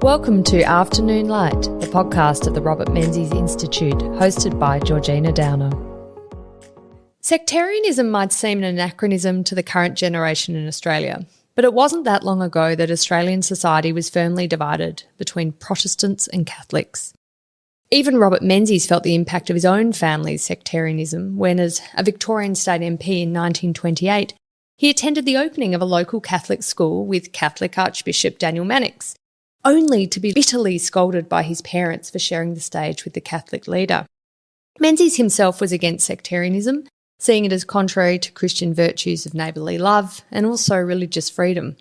Welcome to Afternoon Light, the podcast of the Robert Menzies Institute, hosted by Georgina Downer. Sectarianism might seem an anachronism to the current generation in Australia, but it wasn't that long ago that Australian society was firmly divided between Protestants and Catholics. Even Robert Menzies felt the impact of his own family's sectarianism when, as a Victorian state MP in 1928, he attended the opening of a local Catholic school with Catholic Archbishop Daniel Mannix, only to be bitterly scolded by his parents for sharing the stage with the Catholic leader. Menzies himself was against sectarianism, seeing it as contrary to Christian virtues of neighbourly love and also religious freedom.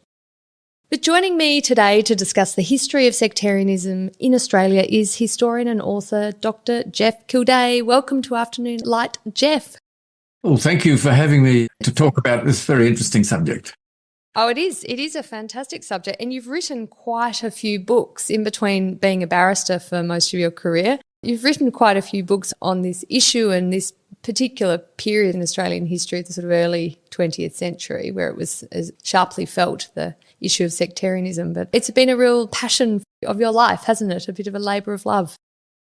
But joining me today to discuss the history of sectarianism in Australia is historian and author Dr Jeff Kildea. Welcome to Afternoon Light, Jeff. Well, thank you for having me to talk about this very interesting subject. Oh, it is. It is a fantastic subject. And you've written quite a few books in between being a barrister for most of your career. You've written quite a few books on this issue and this particular period in Australian history, the sort of early 20th century, where it was as sharply felt, the issue of sectarianism. But it's been a real passion of your life, hasn't it? A bit of a labour of love.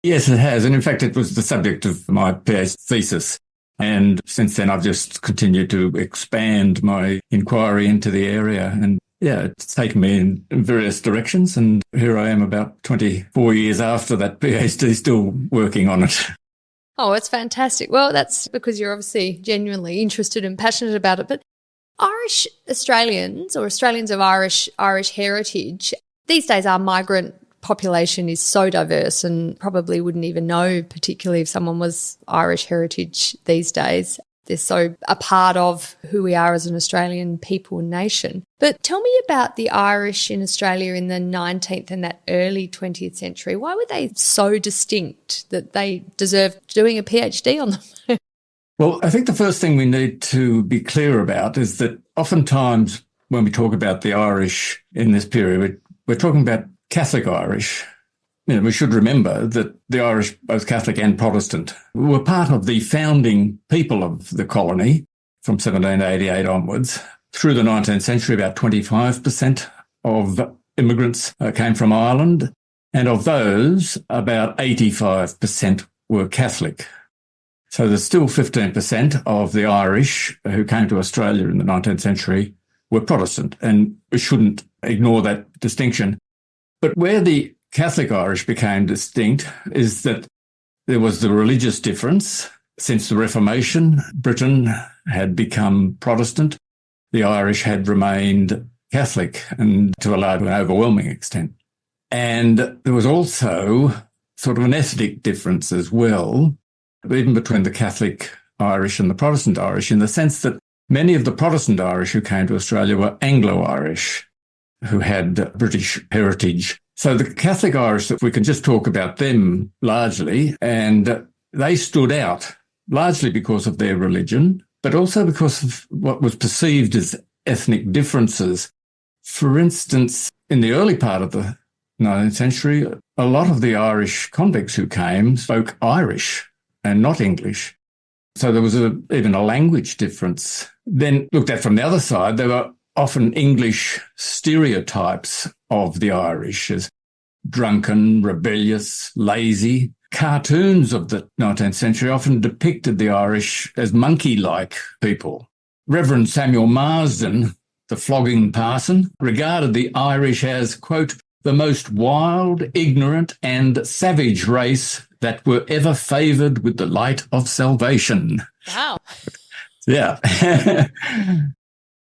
Yes, it has. And in fact, it was the subject of my PhD thesis. And since then, I've just continued to expand my inquiry into the area. And yeah, it's taken me in various directions. And here I am about 24 years after that PhD, still working on it. Oh, it's fantastic. Well, that's because you're obviously genuinely interested and passionate about it. But Irish Australians or Australians of Irish heritage, these days our migrant population is so diverse and probably wouldn't even know, particularly if someone was Irish heritage these days. They're so a part of who we are as an Australian people and nation. But tell me about the Irish in Australia in the 19th and that early 20th century. Why were they so distinct that they deserved doing a PhD on them? Well, I think the first thing we need to be clear about is that oftentimes when we talk about the Irish in this period, we're talking about Catholic Irish. You know, we should remember that the Irish, both Catholic and Protestant, were part of the founding people of the colony from 1788 onwards. Through the 19th century, about 25% of immigrants came from Ireland, and of those, about 85% were Catholic. So there's still 15% of the Irish who came to Australia in the 19th century were Protestant, and we shouldn't ignore that distinction. But where the Catholic Irish became distinct is that there was the religious difference. Since the Reformation, Britain had become Protestant. The Irish had remained Catholic, and to a large and overwhelming extent. And there was also sort of an ethnic difference as well, even between the Catholic Irish and the Protestant Irish, in the sense that many of the Protestant Irish who came to Australia were Anglo-Irish, who had British heritage. So the Catholic Irish, if we can just talk about them largely, and they stood out largely because of their religion, but also because of what was perceived as ethnic differences. For instance, in the early part of the 19th century, a lot of the Irish convicts who came spoke Irish and not English. So there was even a language difference. Then looked at from the other side, there were often English stereotypes of the Irish as drunken, rebellious, lazy. Cartoons of the 19th century often depicted the Irish as monkey-like people. Reverend Samuel Marsden, the flogging parson, regarded the Irish as, quote, the most wild, ignorant and savage race that were ever favoured with the light of salvation. Wow. Yeah.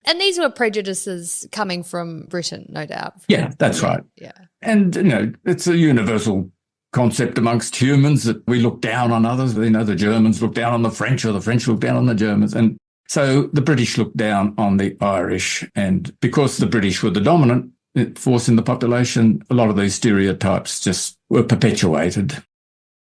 And these were prejudices coming from Britain, no doubt. Yeah, that's right. Yeah. And, you know, it's a universal concept amongst humans that we look down on others. You know, the Germans look down on the French, or the French look down on the Germans. And so the British looked down on the Irish. And because the British were the dominant force in the population, a lot of these stereotypes just were perpetuated.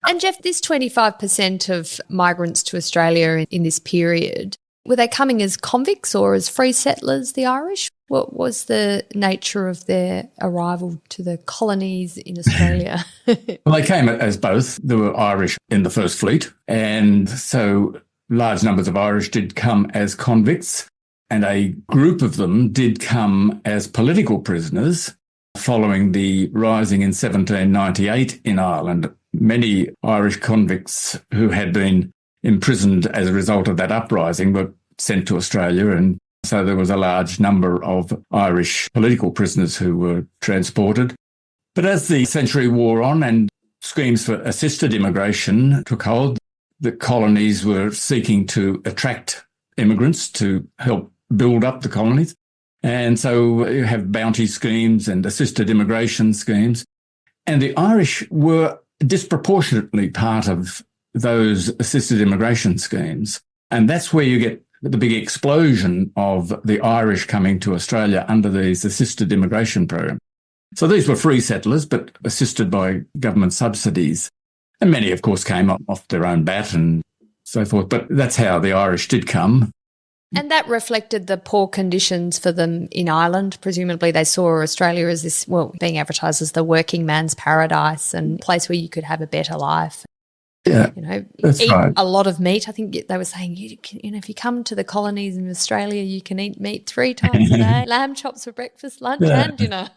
And Jeff, this 25% of migrants to Australia in this period, were they coming as convicts or as free settlers, the Irish? What was the nature of their arrival to the colonies in Australia? Well, they came as both. There were Irish in the First Fleet, and so large numbers of Irish did come as convicts, and a group of them did come as political prisoners following the rising in 1798 in Ireland. Many Irish convicts who had been imprisoned as a result of that uprising were sent to Australia, and so there was a large number of Irish political prisoners who were transported. But as the century wore on and schemes for assisted immigration took hold, the colonies were seeking to attract immigrants to help build up the colonies. And so you have bounty schemes and assisted immigration schemes. And the Irish were disproportionately part of those assisted immigration schemes. And that's where you get the big explosion of the Irish coming to Australia under these assisted immigration programs. So these were free settlers, but assisted by government subsidies. And many, of course, came off their own bat and so forth. But that's how the Irish did come. And that reflected the poor conditions for them in Ireland. Presumably they saw Australia as this, well, being advertised as the working man's paradise and a place where you could have a better life. Yeah, eat right. A lot of meat. I think they were saying, if you come to the colonies in Australia, you can eat meat 3 times a day, lamb chops for breakfast, lunch and dinner.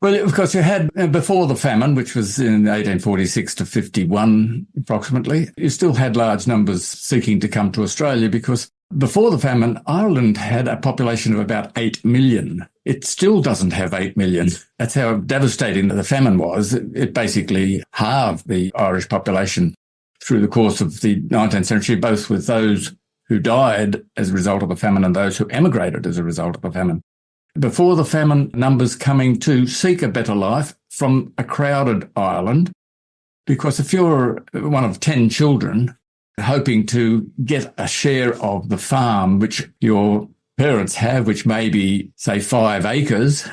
Well, of course, you had, before the famine, which was in 1846 to 51 approximately, you still had large numbers seeking to come to Australia because before the famine, Ireland had a population of about 8 million. It still doesn't have 8 million. That's how devastating the famine was. It basically halved the Irish population through the course of the 19th century, both with those who died as a result of the famine and those who emigrated as a result of the famine. Before the famine, numbers coming to seek a better life from a crowded Ireland, because if you're one of 10 children hoping to get a share of the farm which your parents have, which may be, say, 5 acres,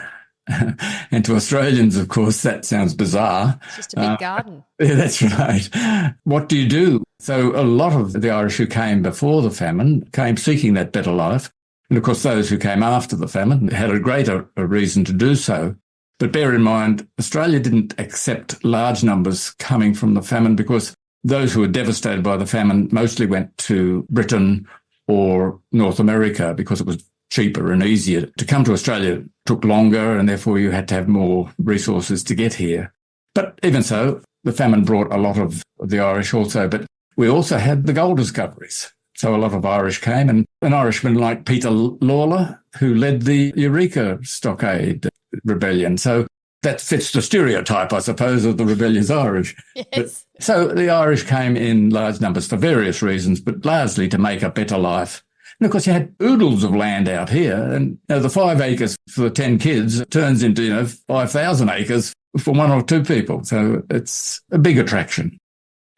and to Australians, of course, that sounds bizarre. It's just a big garden. Yeah, that's right. What do you do? So a lot of the Irish who came before the famine came seeking that better life. And of course, those who came after the famine had a greater reason to do so. But bear in mind, Australia didn't accept large numbers coming from the famine because those who were devastated by the famine mostly went to Britain or North America because it was cheaper and easier. To come to Australia took longer and therefore you had to have more resources to get here. But even so, the famine brought a lot of the Irish also. But we also had the gold discoveries. So a lot of Irish came, and an Irishman like Peter Lawler, who led the Eureka Stockade Rebellion. So that fits the stereotype, I suppose, of the rebellious Irish. Yes. But, so the Irish came in large numbers for various reasons, but largely to make a better life. And of course, you had oodles of land out here, and the 5 acres for the 10 kids turns into 5,000 acres for 1 or 2 people. So it's a big attraction.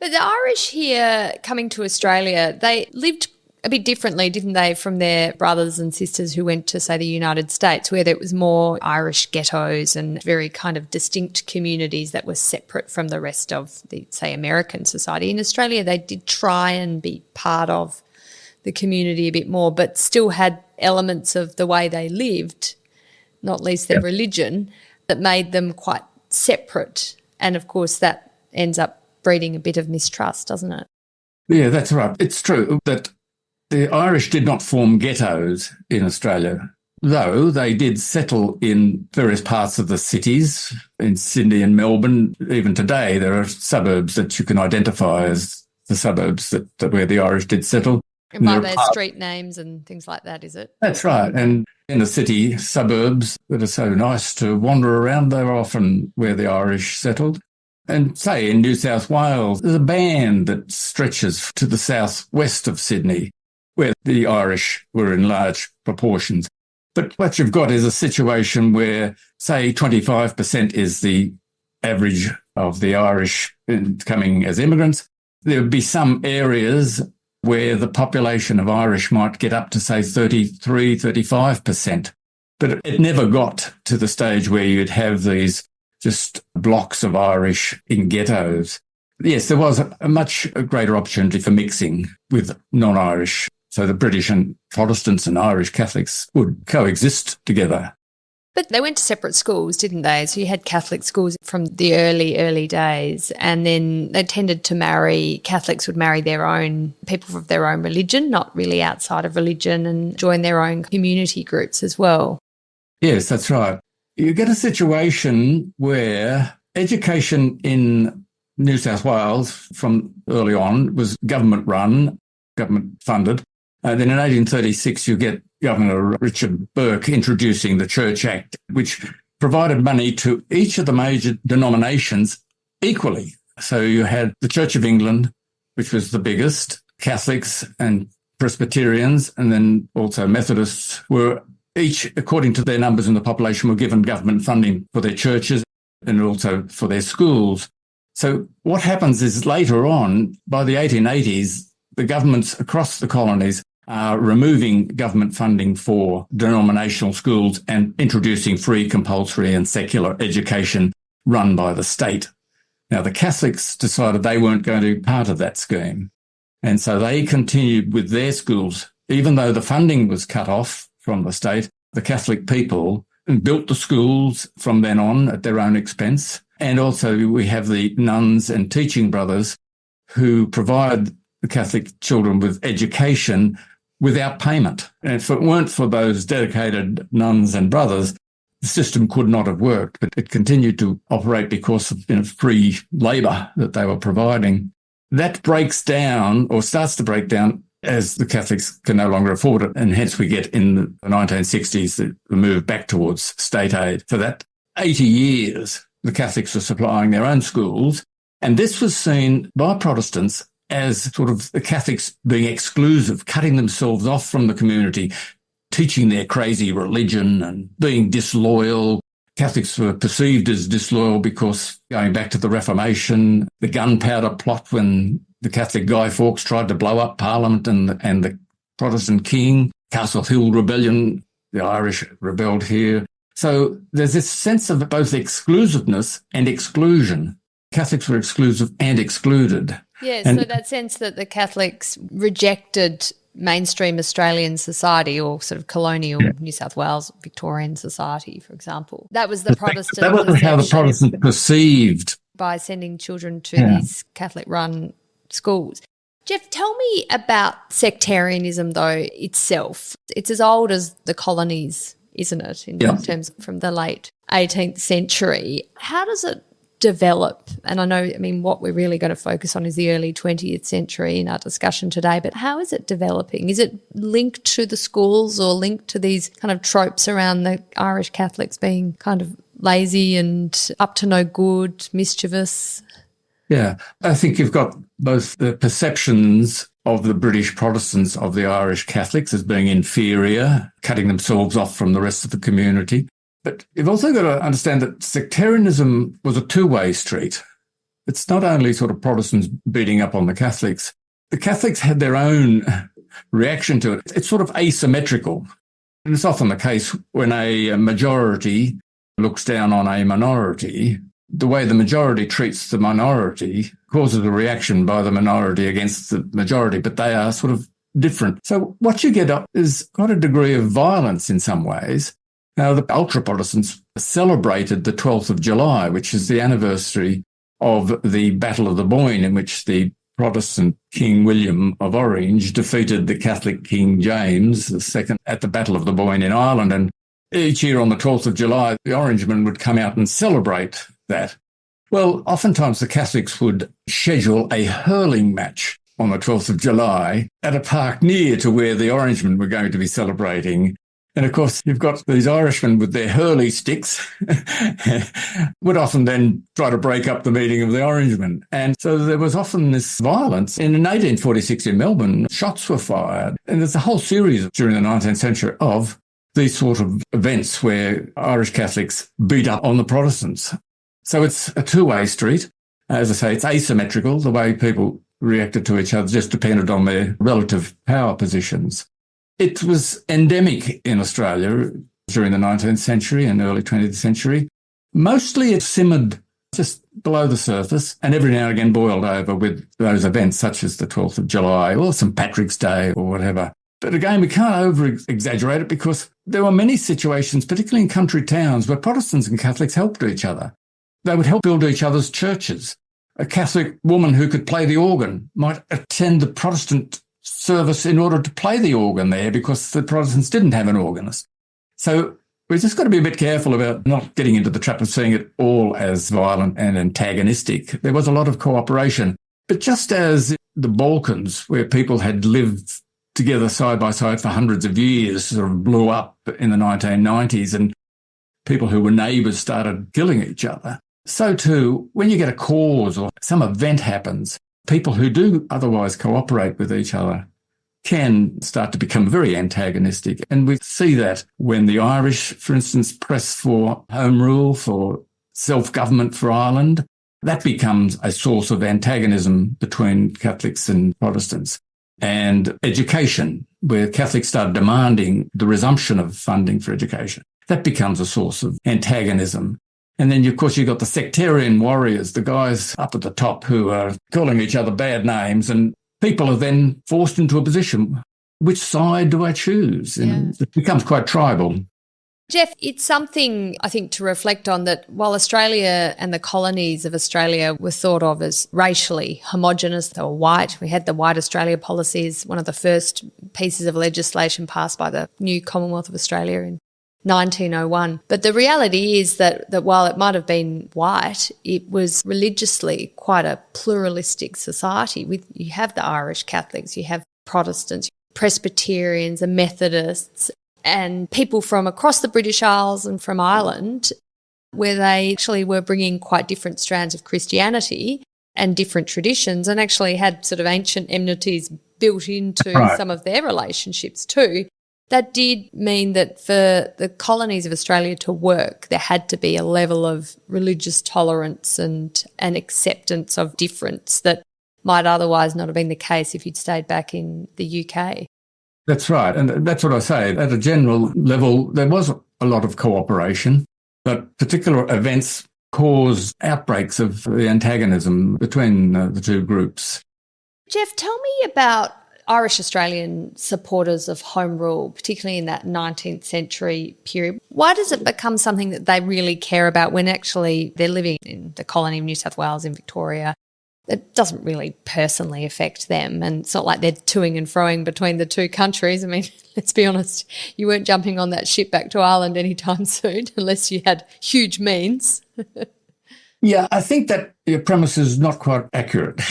But the Irish here coming to Australia, they lived a bit differently, didn't they, from their brothers and sisters who went to, say, the United States, where there was more Irish ghettos and very kind of distinct communities that were separate from the rest of the, say, American society. In Australia, they did try and be part of the community a bit more, but still had elements of the way they lived, not least their religion, that made them quite separate. And, of course, that ends up breeding a bit of mistrust, doesn't it? Yeah, that's right. It's true that the Irish did not form ghettos in Australia, though they did settle in various parts of the cities, in Sydney and Melbourne. Even today, there are suburbs that you can identify as the suburbs that where the Irish did settle. And by their street names and things like that, is it? That's right. And in the city suburbs that are so nice to wander around, they're often where the Irish settled. And say in New South Wales, there's a band that stretches to the southwest of Sydney, where the Irish were in large proportions. But what you've got is a situation where, say, 25% is the average of the Irish coming as immigrants. There would be some areas where the population of Irish might get up to, say, 33, 35%. But it never got to the stage where you'd have these just blocks of Irish in ghettos. Yes, there was a much greater opportunity for mixing with non-Irish. So the British and Protestants and Irish Catholics would coexist together. But they went to separate schools, didn't they? So you had Catholic schools from the early days, and then they tended to marry, Catholics would marry their own people of their own religion, not really outside of religion, and join their own community groups as well. Yes, that's right. you get a situation where education in New South Wales from early on was government run, government funded. Then in 1836, you get Governor Richard Burke introducing the Church Act, which provided money to each of the major denominations equally. So you had the Church of England, which was the biggest, Catholics and Presbyterians, and then also Methodists were each, according to their numbers in the population, were given government funding for their churches and also for their schools. So what happens is later on, by the 1880s, the governments across the colonies are removing government funding for denominational schools and introducing free, compulsory and secular education run by the state. Now, the Catholics decided they weren't going to be part of that scheme. And so they continued with their schools. Even though the funding was cut off from the state, the Catholic people built the schools from then on at their own expense. And also we have the nuns and teaching brothers who provide the Catholic children with education without payment. And if it weren't for those dedicated nuns and brothers, the system could not have worked, but it continued to operate because of free labour that they were providing. That breaks down or starts to break down as the Catholics can no longer afford it, and hence we get in the 1960s the move back towards state aid. For that 80 years, the Catholics were supplying their own schools, and this was seen by Protestants as sort of the Catholics being exclusive, cutting themselves off from the community, teaching their crazy religion and being disloyal. Catholics were perceived as disloyal because going back to the Reformation, the gunpowder plot when the Catholic Guy Fawkes tried to blow up Parliament and the Protestant king, Castle Hill Rebellion, the Irish rebelled here. So there's this sense of both exclusiveness and exclusion. Catholics were exclusive and excluded. Yeah, so that sense that the Catholics rejected mainstream Australian society or sort of colonial New South Wales, Victorian society, for example. That was the Protestant That was how the Protestants perceived. By sending children to these Catholic-run schools. Jeff, tell me about sectarianism, though, itself. It's as old as the colonies, isn't it, in terms from the late 18th century. How does it develop? And what we're really going to focus on is the early 20th century in our discussion today, but how is it developing? Is it linked to the schools or linked to these kind of tropes around the Irish Catholics being kind of lazy and up to no good, mischievous? Yeah, I think you've got both the perceptions of the British Protestants of the Irish Catholics as being inferior, cutting themselves off from the rest of the community. But you've also got to understand that sectarianism was a two-way street. It's not only sort of Protestants beating up on the Catholics. The Catholics had their own reaction to it. It's sort of asymmetrical. And it's often the case when a majority looks down on a minority, the way the majority treats the minority causes a reaction by the minority against the majority, but they are sort of different. So what you get up is quite a degree of violence in some ways. Now, the ultra-Protestants celebrated the 12th of July, which is the anniversary of the Battle of the Boyne, in which the Protestant King William of Orange defeated the Catholic King James II at the Battle of the Boyne in Ireland. And each year on the 12th of July, the Orangemen would come out and celebrate that. Well, oftentimes the Catholics would schedule a hurling match on the 12th of July at a park near to where the Orangemen were going to be celebrating. And of course, you've got these Irishmen with their hurley sticks would often then try to break up the meeting of the Orangemen. And so there was often this violence. And in 1846 in Melbourne, shots were fired. And there's a whole series during the 19th century of these sort of events where Irish Catholics beat up on the Protestants. So it's a two-way street. As I say, it's asymmetrical. The way people reacted to each other just depended on their relative power positions. It was endemic in Australia during the 19th century and early 20th century. Mostly it simmered just below the surface and every now and again boiled over with those events such as the 12th of July or St. Patrick's Day or whatever. But again, we can't over-exaggerate it because there were many situations, particularly in country towns, where Protestants and Catholics helped each other. They would help build each other's churches. A Catholic woman who could play the organ might attend the Protestant service in order to play the organ there because the Protestants didn't have an organist. So we've just got to be a bit careful about not getting into the trap of seeing it all as violent and antagonistic. There was a lot of cooperation. But just as the Balkans, where people had lived together side by side for hundreds of years, sort of blew up in the 1990s and people who were neighbours started killing each other, so too, when you get a cause or some event happens, people who do otherwise cooperate with each other can start to become very antagonistic. And we see that when the Irish, for instance, press for home rule, for self-government for Ireland, that becomes a source of antagonism between Catholics and Protestants. And education, where Catholics start demanding the resumption of funding for education, that becomes a source of antagonism. And then, of course, you've got the sectarian warriors, the guys up at the top who are calling each other bad names, and people are then forced into a position, which side do I choose? And it becomes quite tribal. Jeff, it's something I think to reflect on, that while Australia and the colonies of Australia were thought of as racially homogenous, they were white. We had the White Australia policies, one of the first pieces of legislation passed by the new Commonwealth of Australia in 1901. But the reality is that while it might have been white, it was religiously quite a pluralistic society. You have the Irish Catholics, you have Protestants, Presbyterians and Methodists, and people from across the British Isles and from Ireland, where they actually were bringing quite different strands of Christianity and different traditions, and actually had sort of ancient enmities built into some of their relationships too. That did mean that for the colonies of Australia to work, there had to be a level of religious tolerance and an acceptance of difference that might otherwise not have been the case if you'd stayed back in the UK. That's right. And that's what I say. At a general level, there was a lot of cooperation, but particular events caused outbreaks of the antagonism between the two groups. Jeff, tell me about Irish Australian supporters of Home Rule, particularly in that 19th century period. Why does it become something that they really care about when actually they're living in the colony of New South Wales in Victoria? It doesn't really personally affect them, and it's not like they're toing and froing between the two countries. I mean, let's be honest, you weren't jumping on that ship back to Ireland anytime soon unless you had huge means. Yeah, I think that your premise is not quite accurate.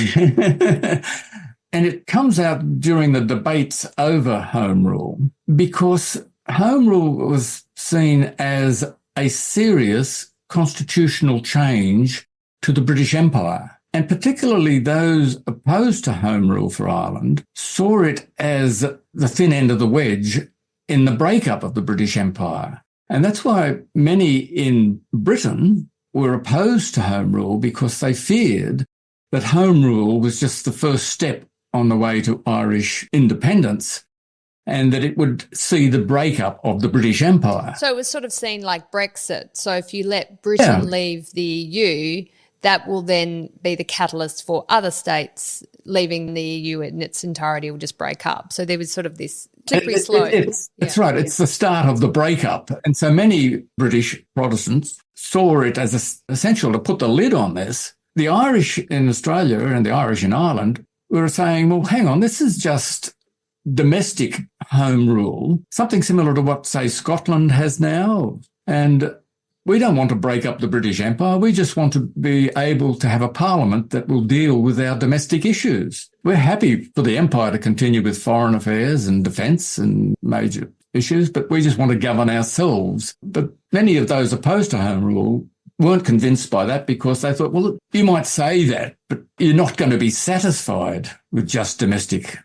And it comes out during the debates over Home Rule, because Home Rule was seen as a serious constitutional change to the British Empire. And particularly those opposed to Home Rule for Ireland saw it as the thin end of the wedge in the breakup of the British Empire. And that's why many in Britain were opposed to Home Rule, because they feared that Home Rule was just the first step on the way to Irish independence, and that it would see the breakup of the British Empire. So it was sort of seen like Brexit. So if you let Britain leave the EU, that will then be the catalyst for other states leaving the EU in its entirety will just break up. So there was sort of this slippery slope. That's right. It's the start of the breakup. And so many British Protestants saw it as essential to put the lid on this. The Irish in Australia and the Irish in Ireland were saying, well, hang on, this is just domestic home rule, something similar to what, say, Scotland has now. And we don't want to break up the British Empire. We just want to be able to have a parliament that will deal with our domestic issues. We're happy for the empire to continue with foreign affairs and defence and major issues, but we just want to govern ourselves. But many of those opposed to home rule weren't convinced by that, because they thought, well, you might say that, but you're not going to be satisfied with just domestic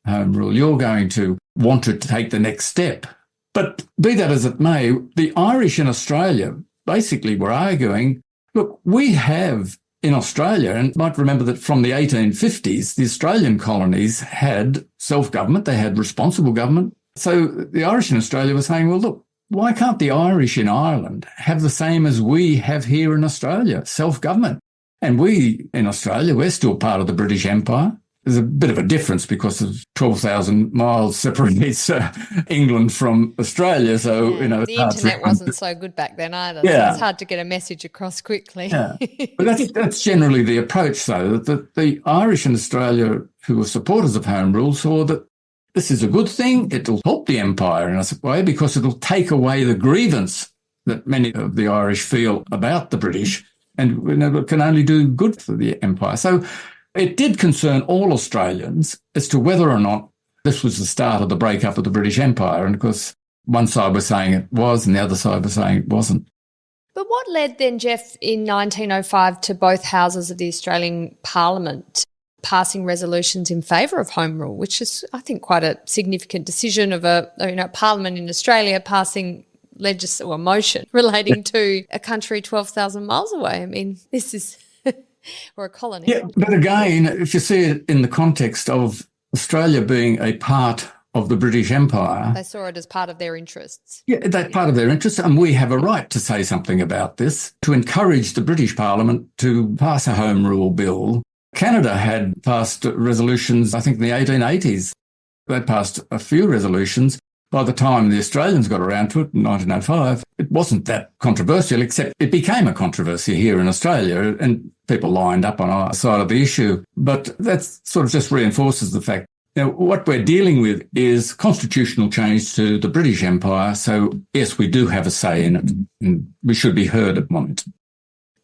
home rule. You're going to want to take the next step. But be that as it may, the Irish in Australia basically were arguing, look, we have in Australia, and you might remember that from the 1850s, the Australian colonies had self-government, they had responsible government. So the Irish in Australia were saying, well, look, why can't the Irish in Ireland have the same as we have here in Australia, self-government? And we in Australia, we're still part of the British Empire. There's a bit of a difference because of 12,000 miles separates England from Australia. So, the internet wasn't so good back then either. So it's hard to get a message across quickly. Yeah. But I think that's generally the approach, though, that the Irish in Australia who were supporters of Home Rule saw that this is a good thing. It'll help the empire in a way because it'll take away the grievance that many of the Irish feel about the British, and it can only do good for the empire. So it did concern all Australians as to whether or not this was the start of the breakup of the British Empire. And of course, one side was saying it was and the other side was saying it wasn't. But what led then, Jeff, in 1905 to both houses of the Australian Parliament passing resolutions in favour of Home Rule, which is, I think, quite a significant decision of a Parliament in Australia passing a motion relating to a country 12,000 miles away. I mean, this is, or a colony. Yeah, but again, if you see it in the context of Australia being a part of the British Empire. They saw it as part of their interests. Yeah, that's part of their interests, and we have a right to say something about this, to encourage the British Parliament to pass a Home Rule bill. Canada had passed resolutions, I think, in the 1880s. They passed a few resolutions. By the time the Australians got around to it in 1905, it wasn't that controversial, except it became a controversy here in Australia, and people lined up on our side of the issue. But that sort of just reinforces the fact. Now, what we're dealing with is constitutional change to the British Empire. So, yes, we do have a say in it, and we should be heard upon it.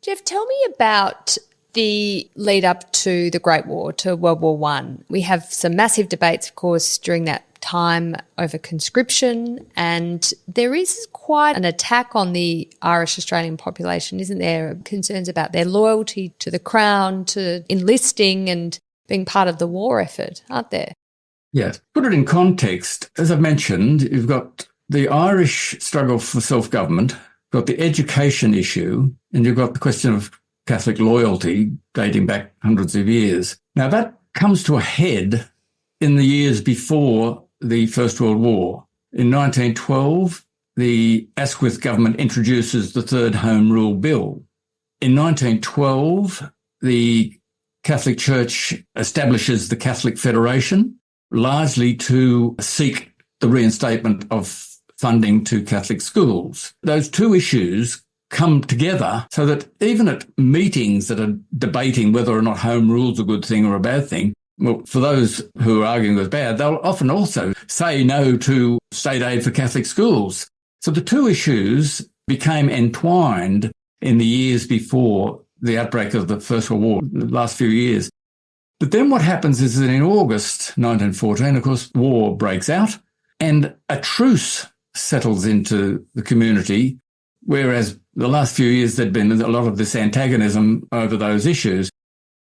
Jeff, tell me about the lead up to the Great War, to World War I. We have some massive debates, of course, during that time over conscription, and there is quite an attack on the Irish Australian population, isn't there? Concerns about their loyalty to the Crown, to enlisting and being part of the war effort, aren't there? Yes. Put it in context, as I've mentioned, you've got the Irish struggle for self-government, you've got the education issue, and you've got the question of Catholic loyalty dating back hundreds of years. Now, that comes to a head in the years before the First World War. In 1912, the Asquith government introduces the Third Home Rule Bill. In 1912, the Catholic Church establishes the Catholic Federation, largely to seek the reinstatement of funding to Catholic schools. Those two issues come together so that even at meetings that are debating whether or not home rule's a good thing or a bad thing, well, for those who are arguing it was bad, they'll often also say no to state aid for Catholic schools. So the two issues became entwined in the years before the outbreak of the First World War, the last few years. But then what happens is that in August 1914, of course, war breaks out and a truce settles into the community, whereas the last few years there'd been a lot of this antagonism over those issues,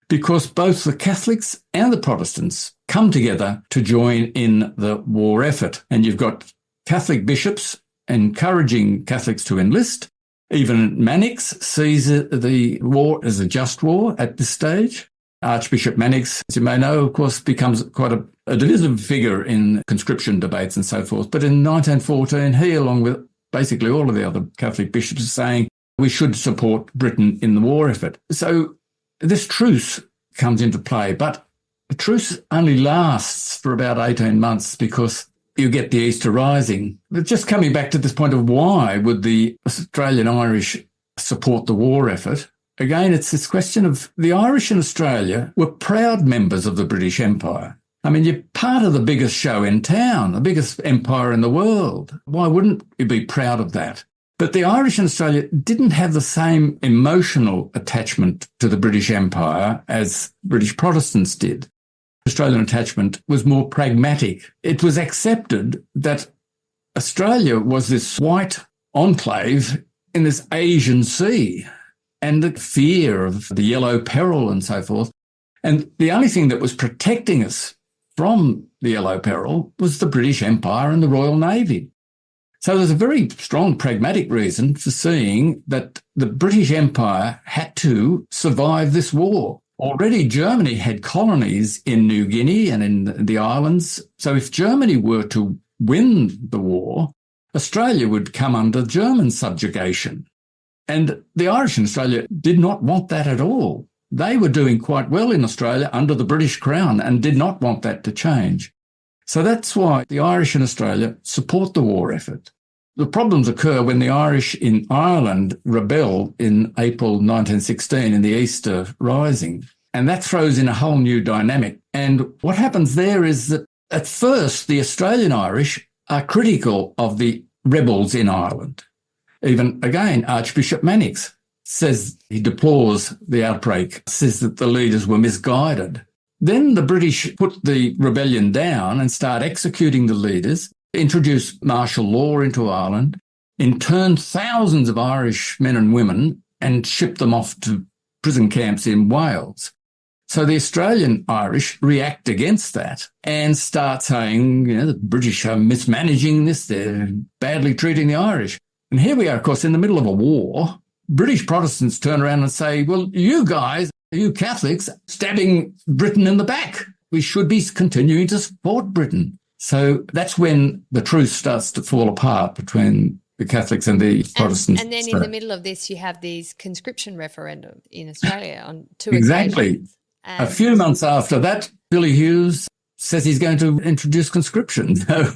because both the Catholics and the Protestants come together to join in the war effort. And you've got Catholic bishops encouraging Catholics to enlist. Even Mannix sees the war as a just war at this stage. Archbishop Mannix, as you may know, of course, becomes quite a divisive figure in conscription debates and so forth. But in 1914, he, along with basically all of the other Catholic bishops, are saying we should support Britain in the war effort. So this truce comes into play, but the truce only lasts for about 18 months because you get the Easter Rising. But just coming back to this point of why would the Australian Irish support the war effort, again, it's this question of the Irish in Australia were proud members of the British Empire. I mean, you're part of the biggest show in town, the biggest empire in the world. Why wouldn't you be proud of that? But the Irish in Australia didn't have the same emotional attachment to the British Empire as British Protestants did. Australian attachment was more pragmatic. It was accepted that Australia was this white enclave in this Asian sea, and the fear of the yellow peril and so forth. And the only thing that was protecting us from the yellow peril was the British Empire and the Royal Navy. So there's a very strong pragmatic reason for seeing that the British Empire had to survive this war. Already Germany had colonies in New Guinea and in the islands. So if Germany were to win the war, Australia would come under German subjugation. And the Irish in Australia did not want that at all. They were doing quite well in Australia under the British Crown and did not want that to change. So that's why the Irish in Australia support the war effort. The problems occur when the Irish in Ireland rebel in April 1916 in the Easter Rising. And that throws in a whole new dynamic. And what happens there is that at first, the Australian Irish are critical of the rebels in Ireland. Even, again, Archbishop Mannix says he deplores the outbreak, says that the leaders were misguided. Then the British put the rebellion down and start executing the leaders, introduce martial law into Ireland, interned thousands of Irish men and women and shipped them off to prison camps in Wales. So the Australian Irish react against that and start saying, the British are mismanaging this, they're badly treating the Irish. And here we are, of course, in the middle of a war. British Protestants turn around and say, well, you guys, you Catholics, stabbing Britain in the back. We should be continuing to support Britain. So that's when the truth starts to fall apart between the Catholics and the Protestants. And then in the middle of this, you have these conscription referendums in Australia on two exactly. occasions. A few months after that, Billy Hughes says he's going to introduce conscription. So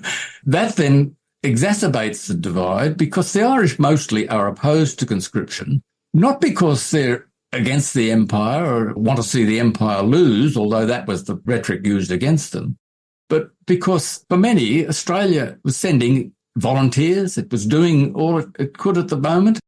that then exacerbates the divide because the Irish mostly are opposed to conscription, not because they're against the empire or want to see the empire lose, although that was the rhetoric used against them, but because for many, Australia was sending volunteers. It was doing all it could at the moment.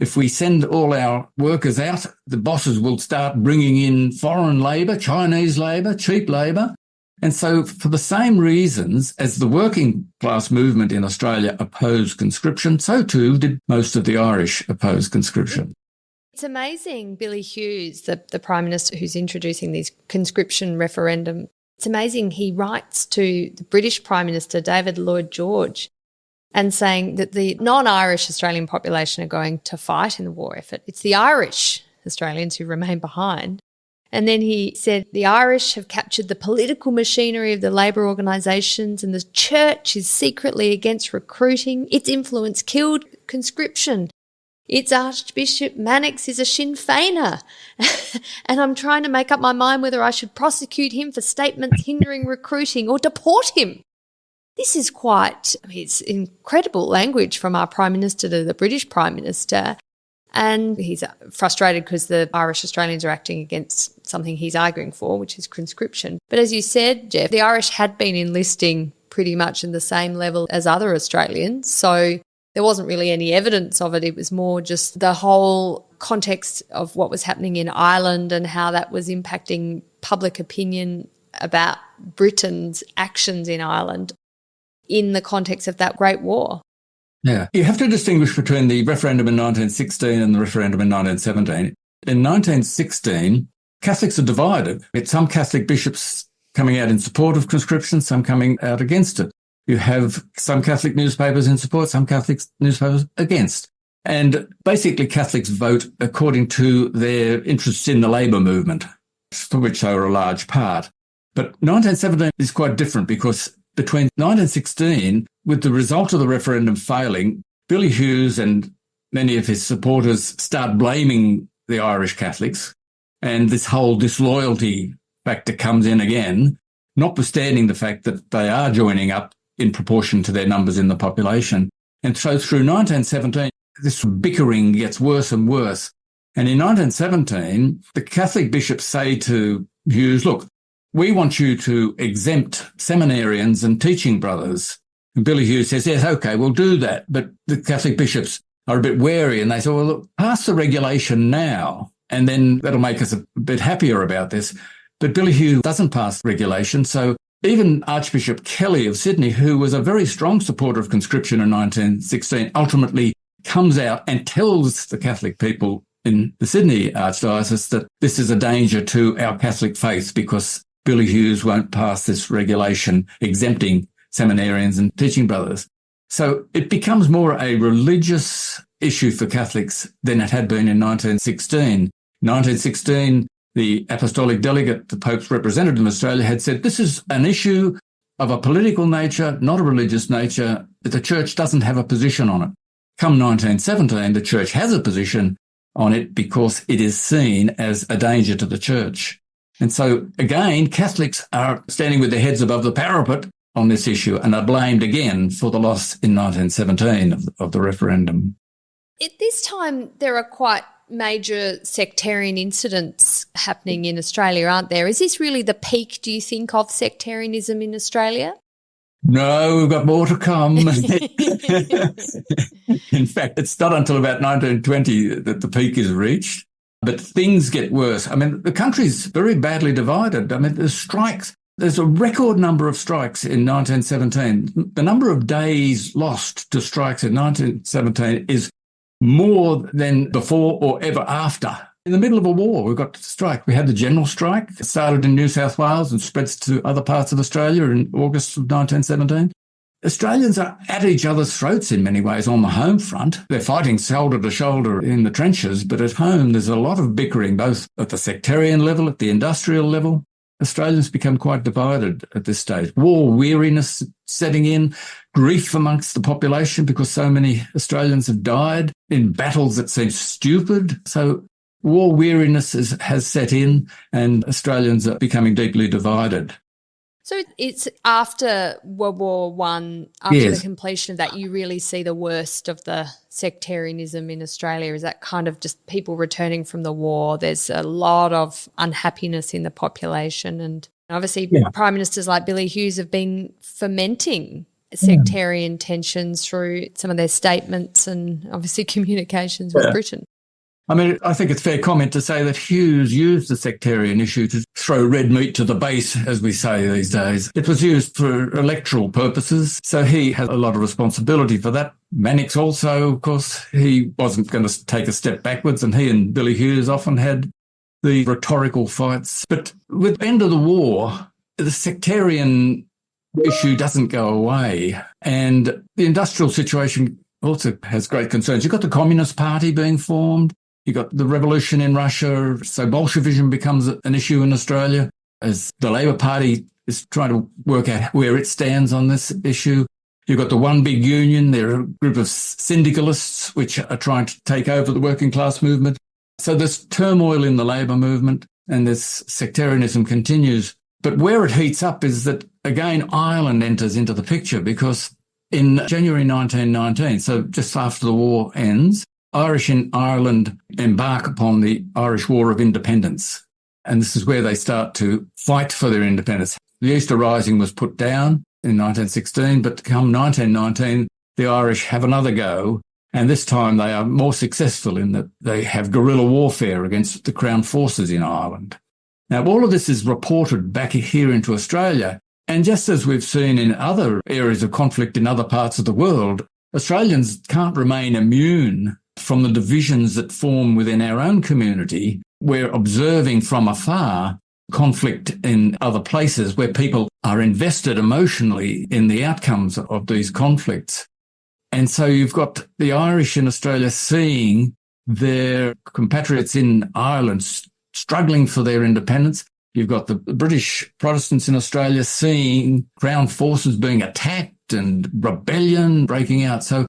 If we send all our workers out, the bosses will start bringing in foreign labour, Chinese labour, cheap labour. And so for the same reasons as the working class movement in Australia opposed conscription, so too did most of the Irish oppose conscription. It's amazing, Billy Hughes, the Prime Minister who's introducing these conscription referendum, it's amazing he writes to the British Prime Minister, David Lloyd George, and saying that the non-Irish Australian population are going to fight in the war effort. It's the Irish Australians who remain behind. And then he said the Irish have captured the political machinery of the labour organisations and the church is secretly against recruiting. Its influence killed conscription. Its Archbishop Mannix is a Sinn Féiner. And I'm trying to make up my mind whether I should prosecute him for statements hindering recruiting or deport him. This is it's incredible language from our Prime Minister to the British Prime Minister. And he's frustrated because the Irish Australians are acting against something he's arguing for, which is conscription. But as you said, Jeff, the Irish had been enlisting pretty much in the same level as other Australians. So there wasn't really any evidence of it. It was more just the whole context of what was happening in Ireland and how that was impacting public opinion about Britain's actions in Ireland in the context of that Great War. Yeah. You have to distinguish between the referendum in 1916 and the referendum in 1917. In 1916, Catholics are divided. It's some Catholic bishops coming out in support of conscription, some coming out against it. You have some Catholic newspapers in support, some Catholic newspapers against. And basically Catholics vote according to their interests in the labour movement, for which they were a large part. But 1917 is quite different because between 1916, with the result of the referendum failing, Billy Hughes and many of his supporters start blaming the Irish Catholics, and this whole disloyalty factor comes in again, notwithstanding the fact that they are joining up in proportion to their numbers in the population. And so through 1917, this bickering gets worse and worse. And in 1917, the Catholic bishops say to Hughes, look, we want you to exempt seminarians and teaching brothers. And Billy Hughes says, yes, okay, we'll do that. But the Catholic bishops are a bit wary and they say, well, look, pass the regulation now and then that'll make us a bit happier about this. But Billy Hughes doesn't pass the regulation. So even Archbishop Kelly of Sydney, who was a very strong supporter of conscription in 1916, ultimately comes out and tells the Catholic people in the Sydney Archdiocese that this is a danger to our Catholic faith because Billy Hughes won't pass this regulation exempting seminarians and teaching brothers. So it becomes more a religious issue for Catholics than it had been in 1916. 1916, the apostolic delegate, the Pope's representative in Australia, had said, this is an issue of a political nature, not a religious nature. The Church doesn't have a position on it. Come 1917, the Church has a position on it because it is seen as a danger to the Church. And so, again, Catholics are standing with their heads above the parapet on this issue and are blamed again for the loss in 1917 of the referendum. At this time, there are quite major sectarian incidents happening in Australia, aren't there? Is this really the peak, do you think, of sectarianism in Australia? No, we've got more to come. In fact, it's not until about 1920 that the peak is reached. But things get worse. I mean, the country's very badly divided. I mean, there's strikes. There's a record number of strikes in 1917. The number of days lost to strikes in 1917 is more than before or ever after. In the middle of a war, we've got to strike. We had the general strike. It started in New South Wales and spreads to other parts of Australia in August of 1917. Australians are at each other's throats in many ways on the home front. They're fighting shoulder to shoulder in the trenches, but at home there's a lot of bickering, both at the sectarian level, at the industrial level. Australians become quite divided at this stage. War weariness setting in, grief amongst the population because so many Australians have died in battles that seem stupid. So war weariness has set in and Australians are becoming deeply divided. So it's after World War I, after the completion of that, you really see the worst of the sectarianism in Australia. Is that kind of just people returning from the war? There's a lot of unhappiness in the population, and obviously Prime Ministers like Billy Hughes have been fomenting sectarian tensions through some of their statements and obviously communications with Britain. I mean, I think it's fair comment to say that Hughes used the sectarian issue to throw red meat to the base, as we say these days. It was used for electoral purposes, so he has a lot of responsibility for that. Mannix also, of course, he wasn't going to take a step backwards, and he and Billy Hughes often had the rhetorical fights. But with the end of the war, the sectarian issue doesn't go away, and the industrial situation also has great concerns. You've got the Communist Party being formed. You got the revolution in Russia, so Bolshevism becomes an issue in Australia as the Labor Party is trying to work out where it stands on this issue. You've got the One Big Union. There are a group of syndicalists which are trying to take over the working class movement. So there's turmoil in the labour movement and this sectarianism continues. But where it heats up is that, again, Ireland enters into the picture because in January 1919, so just after the war ends, Irish in Ireland embark upon the Irish War of Independence. And this is where they start to fight for their independence. The Easter Rising was put down in 1916, but come 1919, the Irish have another go. And this time they are more successful in that they have guerrilla warfare against the Crown forces in Ireland. Now, all of this is reported back here into Australia. And just as we've seen in other areas of conflict in other parts of the world, Australians can't remain immune from the divisions that form within our own community. We're observing from afar conflict in other places where people are invested emotionally in the outcomes of these conflicts. And so you've got the Irish in Australia seeing their compatriots in Ireland struggling for their independence. You've got the British Protestants in Australia seeing Crown forces being attacked and rebellion breaking out. So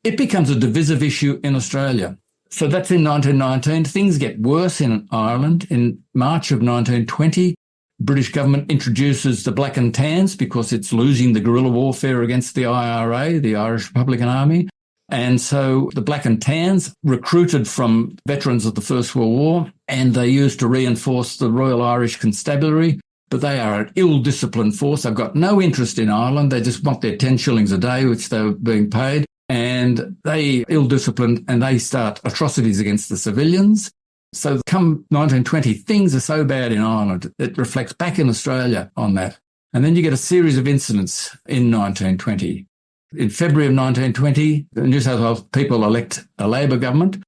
it becomes a divisive issue in Australia. So that's in 1919. Things get worse in Ireland. In March of 1920, the British government introduces the Black and Tans because it's losing the guerrilla warfare against the IRA, the Irish Republican Army. And so the Black and Tans recruited from veterans of the First World War, and they used to reinforce the Royal Irish Constabulary. But they are an ill-disciplined force. They've got no interest in Ireland. They just want their 10 shillings a day, which they were being paid. And they ill-disciplined and they start atrocities against the civilians. So come 1920, things are so bad in Ireland, it reflects back in Australia on that. And then you get a series of incidents in 1920. In February of 1920, the New South Wales people elect a Labor government.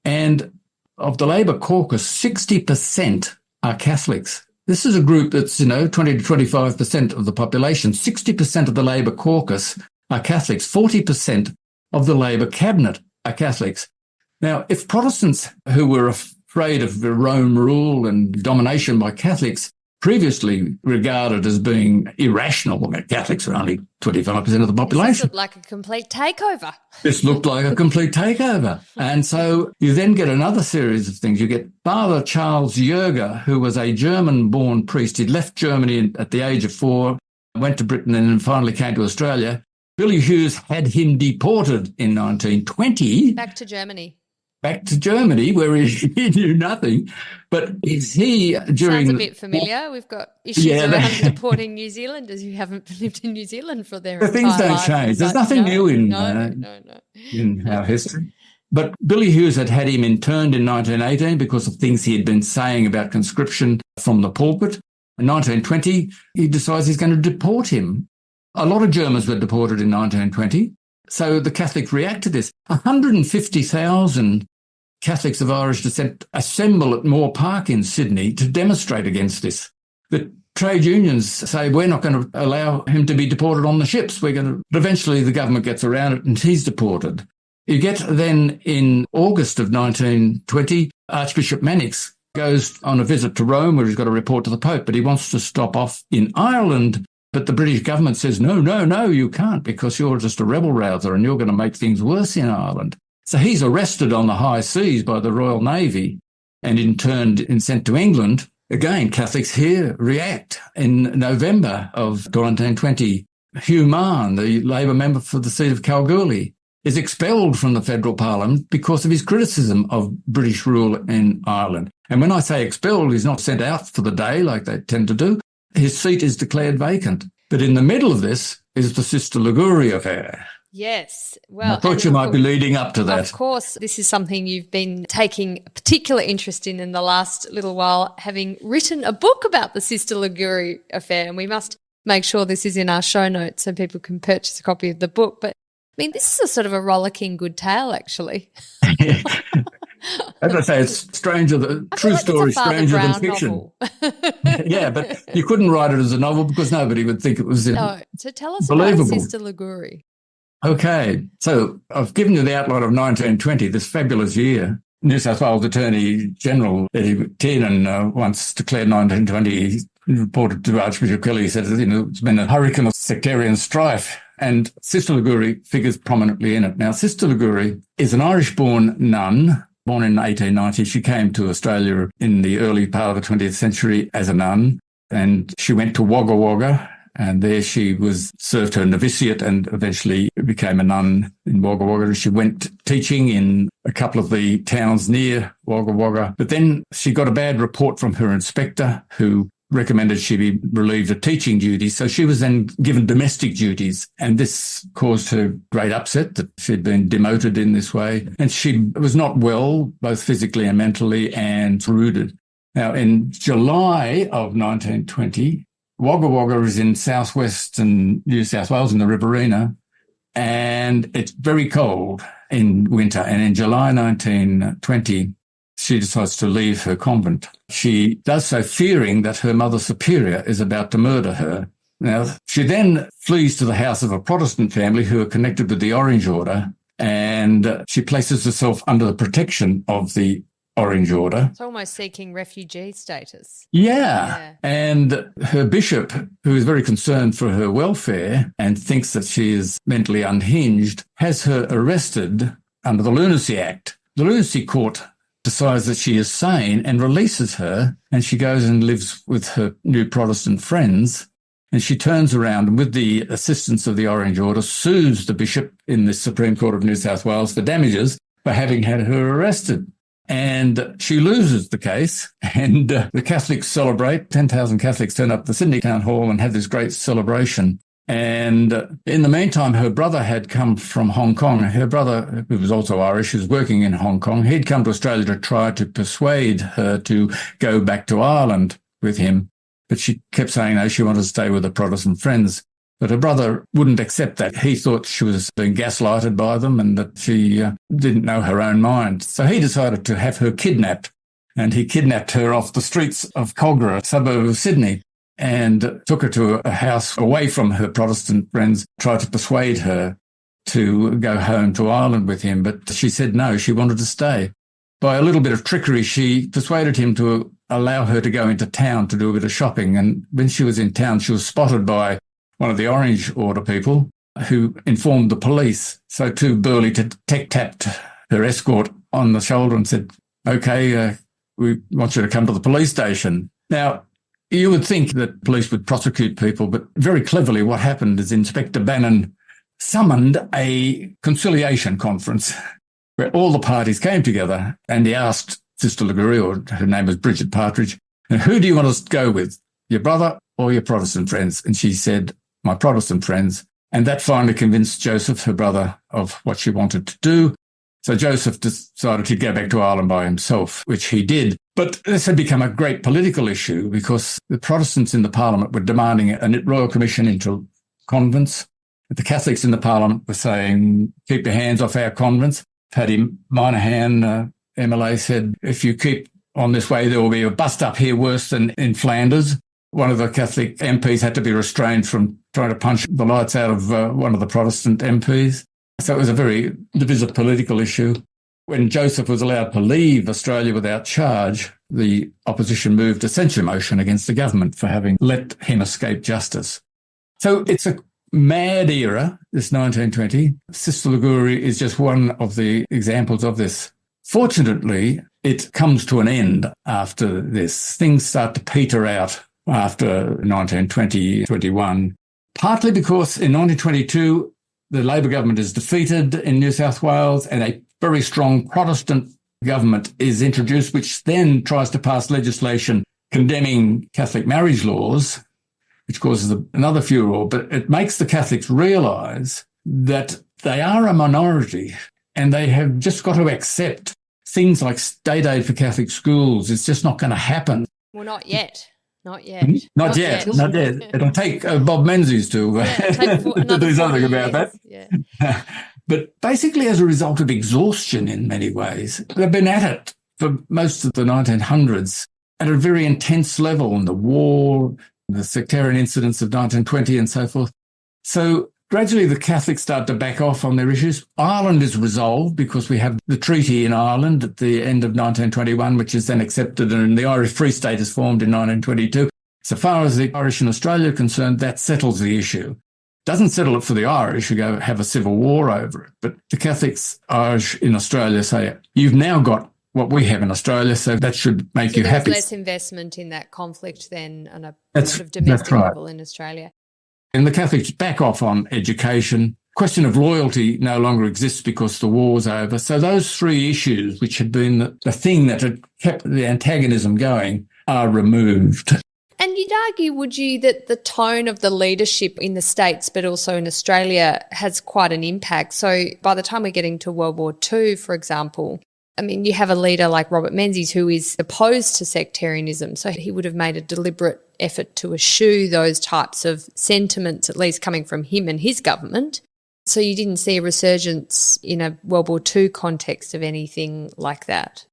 And of the Labor caucus, 60% are Catholics. This is a group that's, 20 to 25% of the population. 60% of the Labor caucus are Catholics. 40% of the Labor cabinet are Catholics. Now, if Protestants who were afraid of Rome rule and domination by Catholics previously regarded as being irrational, Catholics are only 25% of the population. This looked like a complete takeover. This looked like a complete takeover. And so you then get another series of things. You get Father Charles Jürger, who was a German-born priest. He'd left Germany at the age of 4, went to Britain and then finally came to Australia. Billy Hughes had him deported in 1920. Back to Germany. back to Germany, where he knew nothing. But is he during... Sounds a bit familiar. We've got issues around deporting New Zealanders who haven't lived in New Zealand for their entire things don't lives. change. There's nothing new in our history. But Billy Hughes had him interned in 1918 because of things he had been saying about conscription from the pulpit. In 1920, he decides he's going to deport him. A lot of Germans were deported in 1920. So the Catholics react to this. 150,000 Catholics of Irish descent assemble at Moore Park in Sydney to demonstrate against this. The trade unions say, we're not going to allow him to be deported on the ships. But eventually the government gets around it and he's deported. You get then in August of 1920, Archbishop Mannix goes on a visit to Rome where he's got to report to the Pope, but he wants to stop off in Ireland. But the British government says, no, you can't, because you're just a rebel-rouser and you're going to make things worse in Ireland. So he's arrested on the high seas by the Royal Navy and interned and sent to England. Again, Catholics here react. In November of 1920, Hugh Mahon, the Labor member for the seat of Kalgoorlie, is expelled from the federal parliament because of his criticism of British rule in Ireland. And when I say expelled, he's not sent out for the day like they tend to do. His seat is declared vacant. But in the middle of this is the Sister Liguri affair. Yes. Well, I thought you might be leading up to that. Of course, this is something you've been taking particular interest in the last little while, having written a book about the Sister Liguri affair. And we must make sure this is in our show notes so people can purchase a copy of the book. But I mean, this is a sort of a rollicking good tale, actually. As I say, it's stranger than true story, stranger than fiction. Yeah, but you couldn't write it as a novel because nobody would think it was No. So tell us believable. about Sister Liguri. Okay, so I've given you the outline of 1920, this fabulous year. New South Wales Attorney General Eddie Tiernan once declared 1920, he reported to Archbishop Kildea, he said, it's been a hurricane of sectarian strife. And Sister Liguri figures prominently in it. Now, Sister Liguri is an Irish-born nun, born in 1890. She came to Australia in the early part of the 20th century as a nun, and she went to Wagga Wagga, and there she was served her novitiate and eventually became a nun in Wagga Wagga. She went teaching in a couple of the towns near Wagga Wagga, but then she got a bad report from her inspector who recommended she be relieved of teaching duties. So she was then given domestic duties, and this caused her great upset that she'd been demoted in this way. And she was not well, both physically and mentally, and rooted. Now, in July of 1920, Wagga Wagga is in southwestern New South Wales in the Riverina, and it's very cold in winter. And in July 1920, she decides to leave her convent. She does so fearing that her mother superior is about to murder her. Now, she then flees to the house of a Protestant family who are connected with the Orange Order, and she places herself under the protection of the Orange Order. It's almost seeking refugee status. Yeah. And her bishop, who is very concerned for her welfare and thinks that she is mentally unhinged, has her arrested under the Lunacy Act. The Lunacy Court decides that she is sane and releases her, and she goes and lives with her new Protestant friends. And she turns around and, with the assistance of the Orange Order, sues the bishop in the Supreme Court of New South Wales for damages for having had her arrested. And she loses the case, and the Catholics celebrate. 10,000 Catholics turn up at the Sydney Town Hall and have this great celebration. And in the meantime, her brother had come from Hong Kong. Her brother, who was also Irish, was working in Hong Kong. He'd come to Australia to try to persuade her to go back to Ireland with him. But she kept saying, no, she wanted to stay with her Protestant friends. But her brother wouldn't accept that. He thought she was being gaslighted by them and that she didn't know her own mind. So he decided to have her kidnapped. And he kidnapped her off the streets of Cogra, a suburb of Sydney, and took her to a house away from her Protestant friends, tried to persuade her to go home to Ireland with him. But she said no, she wanted to stay. By a little bit of trickery, she persuaded him to allow her to go into town to do a bit of shopping. And when she was in town, she was spotted by one of the Orange Order people who informed the police. So too Burley tapped her escort on the shoulder and said, okay, we want you to come to the police station. Now, you would think that police would prosecute people, but very cleverly what happened is Inspector Bannon summoned a conciliation conference where all the parties came together, and he asked Sister Liguri, or her name was Bridget Partridge, who do you want to go with, your brother or your Protestant friends? And she said, my Protestant friends. And that finally convinced Joseph, her brother, of what she wanted to do. So Joseph decided he'd go back to Ireland by himself, which he did. But this had become a great political issue because the Protestants in the Parliament were demanding a royal commission into convents. The Catholics in the Parliament were saying, keep your hands off our convents. Paddy Moynihan, MLA, said, if you keep on this way, there will be a bust up here worse than in Flanders. One of the Catholic MPs had to be restrained from trying to punch the lights out of one of the Protestant MPs. So it was a very divisive political issue. When Joseph was allowed to leave Australia without charge, the opposition moved a censure motion against the government for having let him escape justice. So it's a mad era, this 1920. Sister Liguri is just one of the examples of this. Fortunately, it comes to an end after this. Things start to peter out after 1920-21, partly because in 1922, the Labor government is defeated in New South Wales and a very strong Protestant government is introduced, which then tries to pass legislation condemning Catholic marriage laws, which causes another furore. But it makes the Catholics realise that they are a minority and they have just got to accept things like state aid for Catholic schools. It's just not going to happen. Well, not yet. Not yet. Not yet. It'll take Bob Menzies to do something about that. Yeah. But basically, as a result of exhaustion in many ways, they've been at it for most of the 1900s at a very intense level, in the war, the sectarian incidents of 1920 and so forth. So gradually the Catholics start to back off on their issues. Ireland is resolved because we have the treaty in Ireland at the end of 1921, which is then accepted, and the Irish Free State is formed in 1922. So far as the Irish in Australia are concerned, that settles the issue. Doesn't settle it for the Irish who go have a civil war over it. But the Catholics, Irish in Australia say, you've now got what we have in Australia, so that should make you happy. There's less investment in that conflict than on a sort of domestic level in Australia. And the Catholics back off on education. Question of loyalty no longer exists because the war's over. So those three issues, which had been the thing that had kept the antagonism going, are removed. And you'd argue, would you, that the tone of the leadership in the States but also in Australia has quite an impact? So by the time we're getting to World War II, for example, I mean, you have a leader like Robert Menzies who is opposed to sectarianism, so he would have made a deliberate effort to eschew those types of sentiments, at least coming from him and his government. So you didn't see a resurgence in a World War II context of anything like that?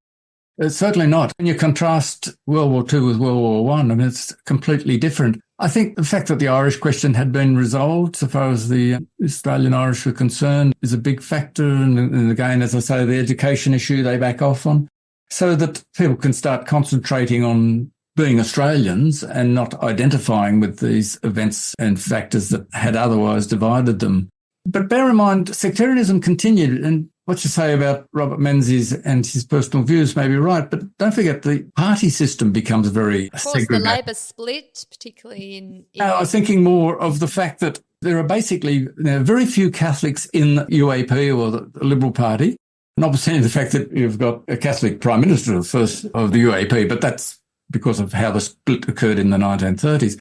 Certainly not. When you contrast World War II with World War I, I mean, it's completely different. I think the fact that the Irish question had been resolved, so far as the Australian Irish were concerned, is a big factor. And again, as I say, the education issue they back off on, so that people can start concentrating on being Australians and not identifying with these events and factors that had otherwise divided them. But bear in mind, sectarianism continued, and what you say about Robert Menzies and his personal views may be right, but don't forget the party system becomes very segregated. The Labor split, particularly in... I was thinking more of the fact that there are basically very few Catholics in the UAP or the Liberal Party, notwithstanding the fact that you've got a Catholic Prime Minister first of the UAP, but that's because of how the split occurred in the 1930s.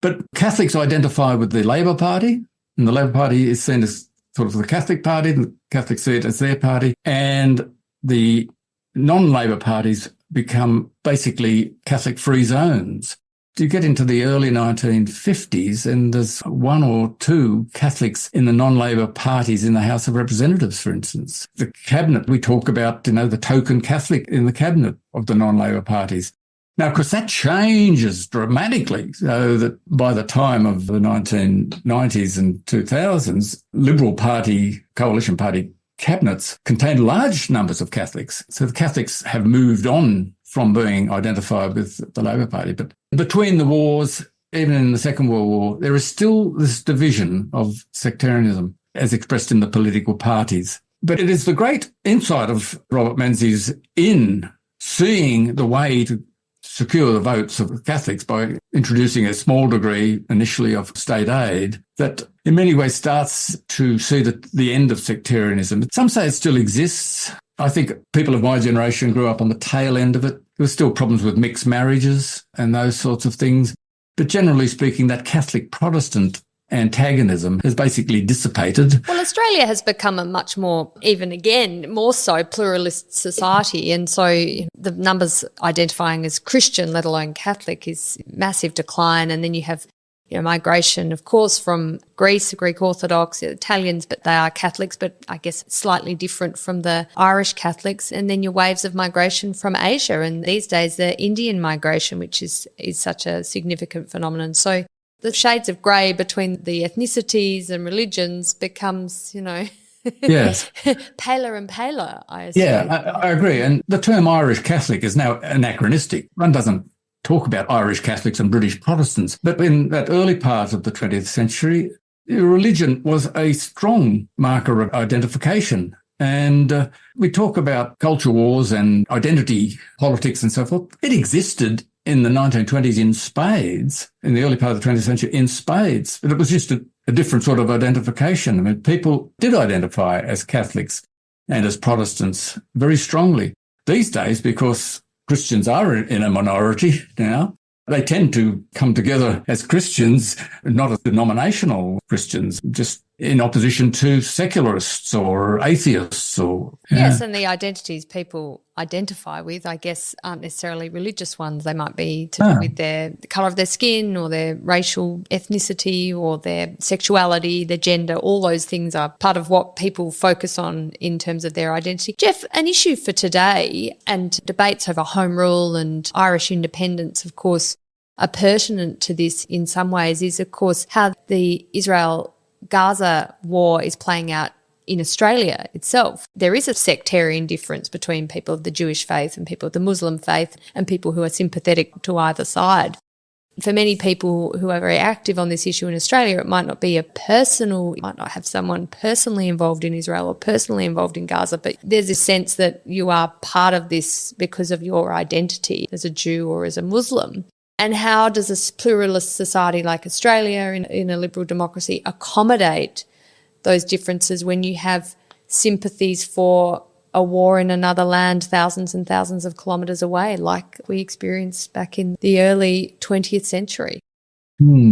But Catholics identify with the Labor Party, and the Labor Party is seen as sort of the Catholic Party, the Catholics see it as their party, and the non-Labor parties become basically Catholic-free zones. You get into the early 1950s and there's one or two Catholics in the non-Labor parties in the House of Representatives, for instance. The cabinet, we talk about, the token Catholic in the cabinet of the non-Labor parties. Now, of course, that changes dramatically, so that by the time of the 1990s and 2000s, Liberal Party, Coalition Party cabinets contained large numbers of Catholics. So the Catholics have moved on from being identified with the Labor Party. But between the wars, even in the Second World War, there is still this division of sectarianism as expressed in the political parties. But it is the great insight of Robert Menzies in seeing the way to secure the votes of Catholics by introducing a small degree initially of state aid that in many ways starts to see the end of sectarianism. Some say it still exists. I think people of my generation grew up on the tail end of it. There were still problems with mixed marriages and those sorts of things. But generally speaking, that Catholic-Protestant antagonism has basically dissipated. Well, Australia has become a much more, even again, more so pluralist society. And so the numbers identifying as Christian, let alone Catholic, is massive decline. And then you have migration, of course, from Greece, Greek Orthodox, Italians, but they are Catholics, but I guess slightly different from the Irish Catholics. And then your waves of migration from Asia. And these days, the Indian migration, which is such a significant phenomenon. So the shades of grey between the ethnicities and religions becomes, yes, paler and paler, I assume. Yeah, I agree. And the term Irish Catholic is now anachronistic. One doesn't talk about Irish Catholics and British Protestants. But in that early part of the 20th century, religion was a strong marker of identification. And we talk about culture wars and identity politics and so forth. It existed in the 1920s in spades, in the early part of the 20th century in spades, but it was just a different sort of identification. I mean, people did identify as Catholics and as Protestants very strongly. These days, because Christians are in a minority now, they tend to come together as Christians, not as denominational Christians, just in opposition to secularists or atheists. Yes, and the identities people identify with, I guess, aren't necessarily religious ones. They might be to do with the colour of their skin or their racial ethnicity or their sexuality, their gender. All those things are part of what people focus on in terms of their identity. Jeff, an issue for today and debates over Home Rule and Irish independence, of course, are pertinent to this in some ways is, of course, how the Israel-Gaza war is playing out in Australia itself. There is a sectarian difference between people of the Jewish faith and people of the Muslim faith and people who are sympathetic to either side. For many people who are very active on this issue in Australia, it might not be you might not have someone personally involved in Israel or personally involved in Gaza, but there's a sense that you are part of this because of your identity as a Jew or as a Muslim. And how does a pluralist society like Australia in a liberal democracy accommodate those differences when you have sympathies for a war in another land thousands and thousands of kilometres away, like we experienced back in the early 20th century?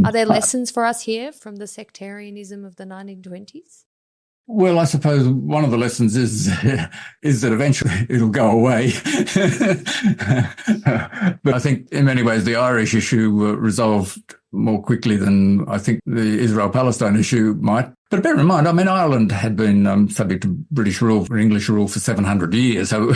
Are there lessons for us here from the sectarianism of the 1920s? Well, I suppose one of the lessons is that eventually it'll go away. But I think in many ways the Irish issue resolved more quickly than I think the Israel-Palestine issue might. But bear in mind, I mean, Ireland had been subject to British rule or English rule for 700 years. So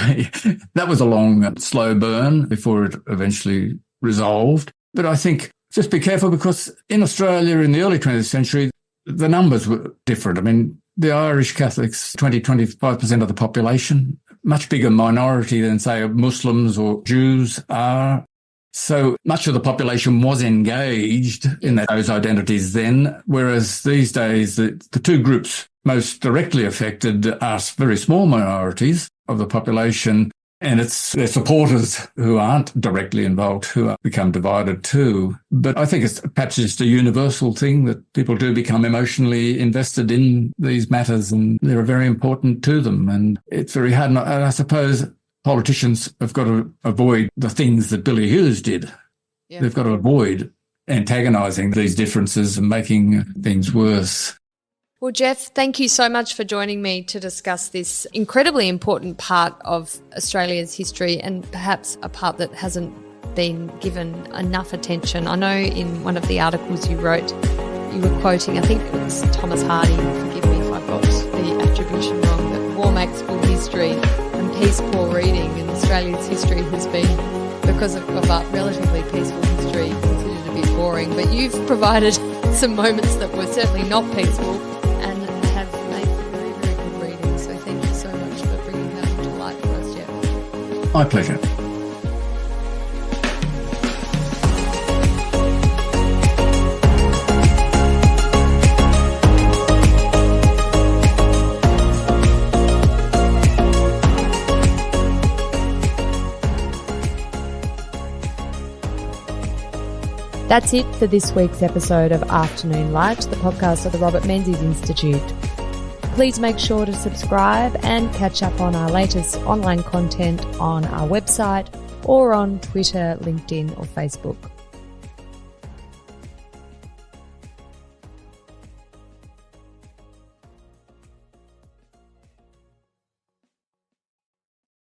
that was a long, slow burn before it eventually resolved. But I think just be careful because in Australia in the early 20th century, the numbers were different. I mean, the Irish Catholics, 25% of the population, much bigger minority than, say, Muslims or Jews are. So much of the population was engaged in those identities then, whereas these days the two groups most directly affected are very small minorities of the population, and it's their supporters who aren't directly involved who become divided too. But I think it's perhaps just a universal thing that people do become emotionally invested in these matters and they're very important to them. And it's very hard. And I suppose politicians have got to avoid the things that Billy Hughes did. Yeah. They've got to avoid antagonising these differences and making things worse. Well, Jeff, thank you so much for joining me to discuss this incredibly important part of Australia's history and perhaps a part that hasn't been given enough attention. I know in one of the articles you wrote, you were quoting, I think it was Thomas Hardy, forgive me if I got the attribution wrong, that war makes good history and peace poor reading, and Australia's history has been, because of our relatively peaceful history, considered a bit boring. But you've provided some moments that were certainly not peaceful and have made very, very good reading. So thank you so much for bringing that to light for us, Jeff. My pleasure. That's it for this week's episode of Afternoon Light, the podcast of the Robert Menzies Institute. Please make sure to subscribe and catch up on our latest online content on our website or on Twitter, LinkedIn or Facebook.